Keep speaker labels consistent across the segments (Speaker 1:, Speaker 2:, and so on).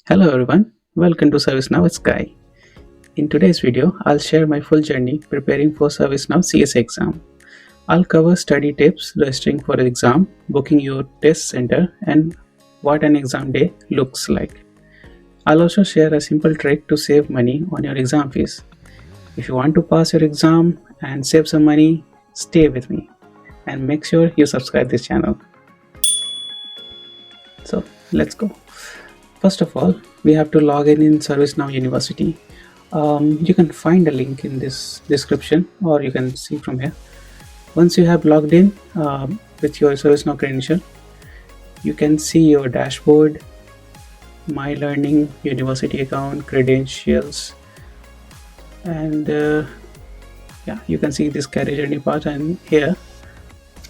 Speaker 1: Hello everyone, welcome to ServiceNow Sky. In today's video, I'll share my full journey preparing for ServiceNow CSA exam. I'll cover study tips, registering for an exam, booking your test center, and what an exam day looks like. I'll also share a simple trick to save money on your exam fees. If you want to pass your exam and save some money, stay with me and make sure you subscribe this channel. So let's go. First of all, we have to log in ServiceNow University. You can find a link in this description or you can see from here. Once you have logged in with your ServiceNow credential, you can see your dashboard, my learning, university account, credentials, and yeah, you can see this career journey path, and here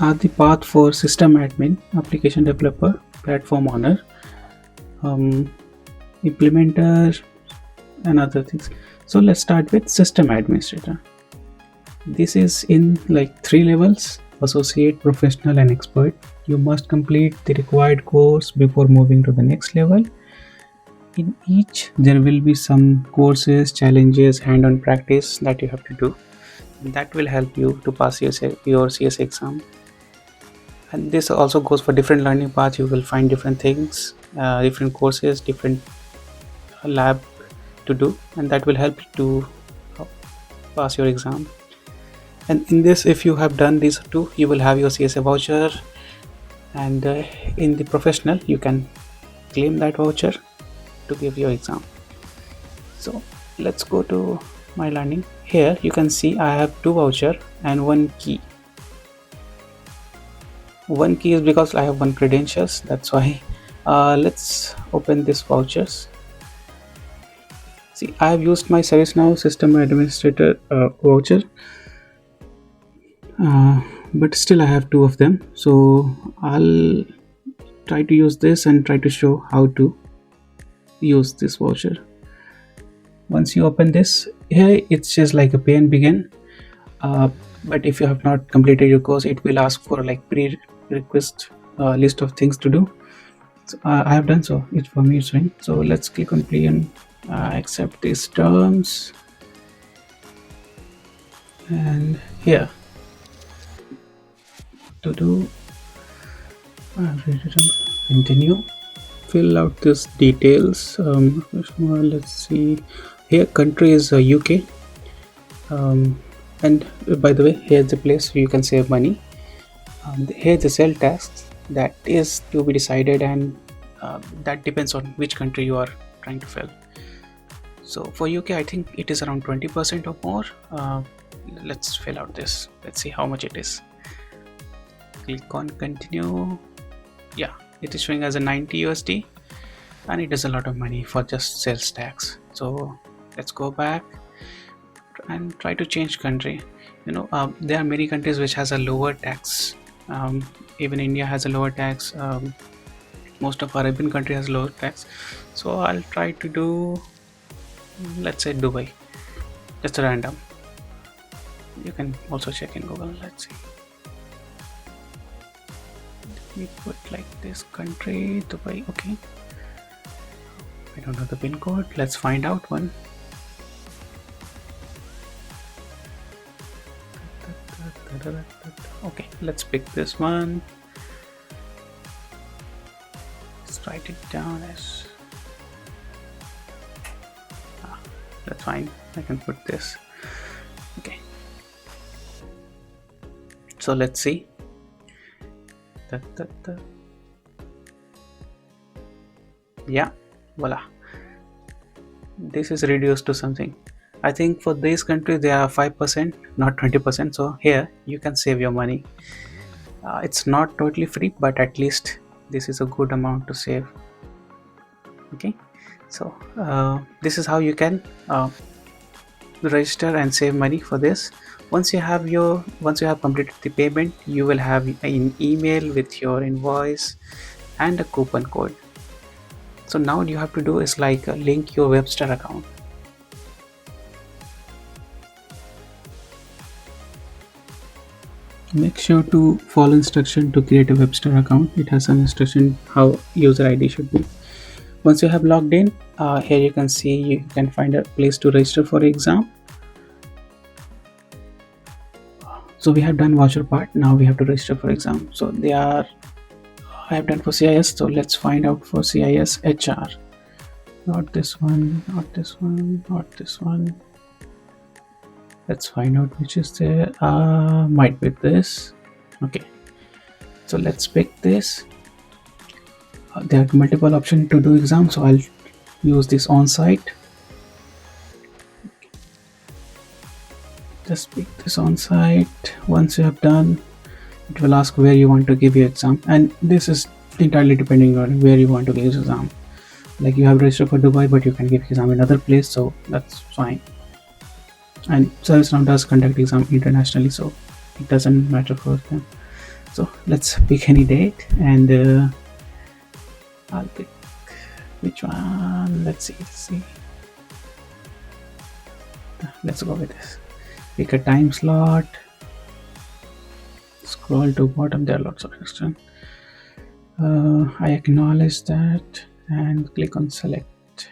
Speaker 1: are the path for system admin, application developer, platform owner, implementer, and other things. So let's start with system administrator. This is in like 3 levels: associate, professional, and expert. You must complete the required course before moving to the next level. In each there will be some courses, challenges, hand-on practice that you have to do. That will help you to pass your CSA exam. And this also goes for different learning paths. You will find different things, different courses, different lab to do, and that will help you to pass your exam. And in this, if you have done these two, you will have your CSA voucher, and in the professional you can claim that voucher to give your exam. So let's go to my learning. Here you can see I have 2 voucher and 1 key. 1 key is because I have 1 credentials, that's why. Let's open this vouchers. See, I have used my ServiceNow System Administrator voucher, but still I have 2 of them. So I'll try to use this and try to show how to use this voucher. Once you open this, here it's just like a pay and begin. But if you have not completed your course, it will ask for like prerequisite list of things to do. So I have done so. It's for me, it's fine. So let's click on play and accept these terms, and here to do continue, fill out this details. Let's see, here country is UK, and by the way, here's the place where you can save money. Here's the sale tax that is to be decided, and that depends on which country you are trying to fill. So for UK, I think it is around 20% or more. Let's fill out this. Let's see how much it is. Click on continue. Yeah, it is showing as a 90 USD, and it is a lot of money for just sales tax. So let's go back and try to change country. There are many countries which has a lower tax. Even India has a lower tax. Most of Arabian country has lower tax. So I'll try to do, let's say Dubai, just a random. You can also check in Google. Let's see, we put like this country, Dubai. Okay, I don't know the pin code. Let's find out one. Okay, let's pick this one. Let's write it down as that's fine. I can put this. Okay, so let's see. Yeah, voila, this is reduced to something. I think for this country they are 5%, not 20%. So here you can save your money. It's not totally free, but at least this is a good amount to save. Okay, so this is how you can register and save money for this. Once you have completed the payment, you will have an email with your invoice and a coupon code. So now what you have to do is like link your Webster account. Make sure to follow instruction to create a Webster account. It has some instruction how user ID should be. Once you have logged in, here you can see you can find a place to register for exam. So we have done voucher part. Now we have to register for exam. So I have done for CIS. So let's find out for CIS HR. Not this one, not this one, not this one. Let's find out which is there. Might be this. Okay. So let's pick this. There are multiple options to do exam. So I'll use this on-site. Just pick this on-site. Once you have done, it will ask where you want to give your exam, and this is entirely depending on where you want to give your exam. Like you have registered for Dubai, but you can give exam in another place, so that's fine. And ServiceNow does conduct exam internationally, so it doesn't matter for them. So let's pick any date, and I'll pick which one. Let's see. Let's go with this. Pick a time slot. Scroll to bottom. There are lots of questions. I acknowledge that and click on select.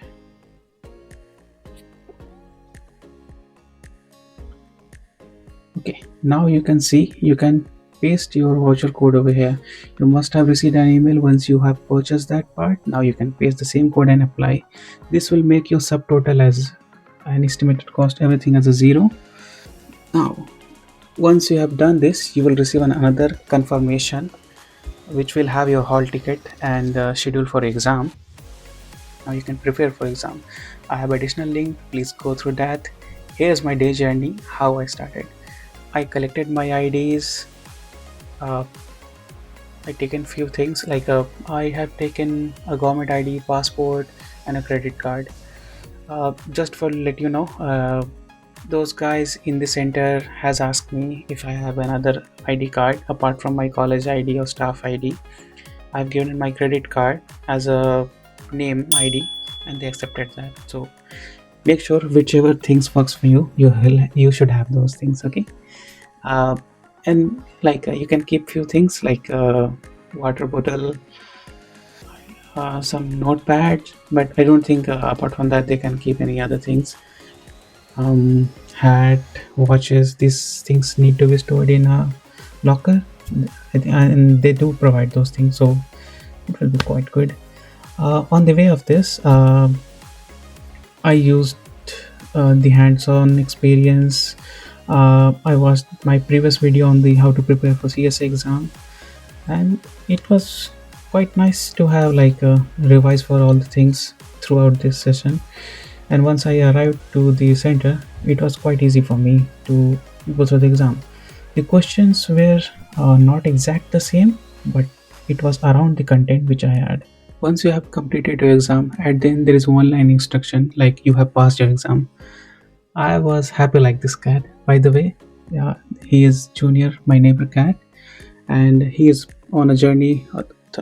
Speaker 1: Okay, now you can see you can paste your voucher code over here. You must have received an email once you have purchased that part. Now you can paste the same code and apply. This will make your subtotal as an estimated cost, everything as a 0. Now once you have done this, you will receive another confirmation which will have your hall ticket and schedule for exam. Now you can prepare for exam. I have additional link, please go through that. Here's my day journey, how I started. I collected my IDs. I taken few things like I have taken a government ID, passport and a credit card. Just for let you know, those guys in the center has asked me if I have another ID card apart from my college ID or staff ID. I've given my credit card as a name ID and they accepted that. So make sure whichever things works for you, you should have those things. Okay. And like you can keep few things like water bottle, some notepad, but I don't think apart from that they can keep any other things. Hat, watches, these things need to be stored in a locker, and they do provide those things, so it will be quite good. On the way of this, I used the hands-on experience. I watched my previous video on the how to prepare for CSA exam, and it was quite nice to have like a revise for all the things throughout this session. And once I arrived to the center, it was quite easy for me to go through the exam. The questions were not exact the same, but it was around the content which I had. Once you have completed your exam, at the end there is one line instruction like you have passed your exam. I was happy like this cat. By the way, yeah, he is Junior, my neighbor cat, and he is on a journey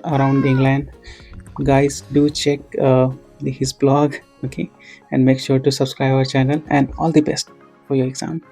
Speaker 1: around England. Guys, do check his blog, okay, and make sure to subscribe our channel, and all the best for your exam.